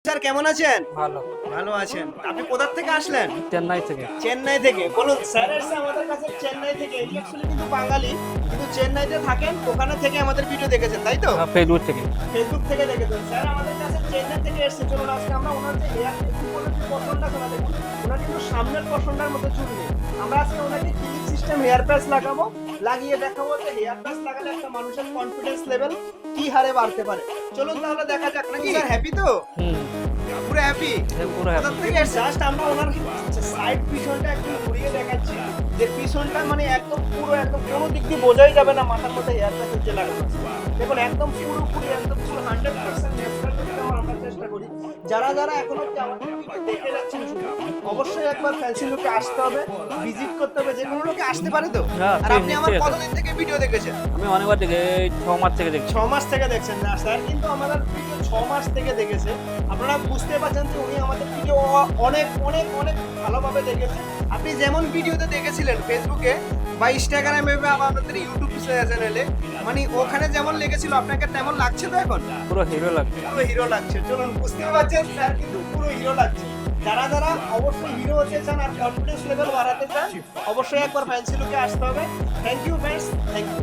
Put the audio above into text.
Sir কেমন আছেন? ভালো। ভালো আছেন। আপনি কোথা থেকে আসলেন? চেন্নাই থেকে। চেন্নাই থেকে। বলুন স্যার এসে আমাদের কাছে চেন্নাই থেকে। এটি অ্যাকচুয়ালি কিন্তু বাঙালি, কিন্তু চেন্নাইতে থাকেন, ওখানে থেকে আমাদের ভিডিও দেখেছেন, তাই তো? ফেসবুক থেকে। ফেসবুক থেকে দেখেছেন। স্যার আমাদের কাছে চেন্নাই থেকে এসেছে। চলুন আজকে আমরা ওনার যে হেয়ার পশনটা শোনা দেখুন। ওনার কিন্তু সামনের পশনটার মতো চুল নেই। আমরা আজকে ওনাকে ক্লিপ সিস্টেম হেয়ার প্যাচ লাগাবো, লাগিয়ে দেখাবো যে হেয়ার প্যাচ লাগালে একটা মানুষের কনফিডেন্স লেভেল কি হারে বাড়তে পারে। চলুন তাহলে দেখা যাক নাকি। স্যার হ্যাপি তো? হুম। পুরো হ্যাপি? পুরো কোথা থেকে জাস্ট আমরা ওনার সাইড পিছনটা একটু ঘুরিয়ে দেখাচ্ছি, যে পিছনটা মানে একদম পুরো একদম কোনো দিক দিয়ে বোঝাই যাবে না মাথার মধ্যে হেয়ার প্যাচ হচ্ছে লাগানো আছে। দেখুন একদম পুরোপুরি একদম পুরো 100% ন্যাচারাল করতে আমরা চেষ্টা করি। যারা যারা এখনো অব্দি আমাদের ভিডিও দেখে যাচ্ছেন শুধু, অবশ্যই একবার ফ্যান্সি লুকে আসতে হবে, ভিজিট করতে হবে। যে কোনো লোকে আসতে পারে তো? হ্যাঁ, আর আপনি আমার নিশ্চয়ই আসবে। কতদিন থেকে ভিডিও দেখেছেন? আমি অনেকবার দেখে 6 মাস থেকে দেখছি। 6 মাস থেকে দেখছেন না স্যার, কিন্তু আমাদের ভিডিও 6 মাস থেকে দেখেছে। আপনারা বুঝতে পারছেন যে উনি আমাদের ভিডিও অনেক অনেক অনেক ভালোভাবে দেখেছে। আপনি যেমন ভিডিওতে দেখেছিলেন ফেসবুকে বা ইনস্টাগ্রামে বা আমাদের ইউটিউব চ্যানেলে, মানে ওখানে যেমন লেগেছিল আপনাকে তেমন লাগছে তো এখন? পুরো হিরো লাগছে। পুরো হিরো লাগছে। চলুন বুঝতে পারছেন স্যার কিন্তু পুরো হিরো লাগছে। যারা যারা অবশ্যই হিরো হতে চান আর কনফিডেন্স লেভেল বাড়াতে চান, অবশ্যই একবার ফ্যান্সি লুকে আসতে হবে। Thank you friends, thank you.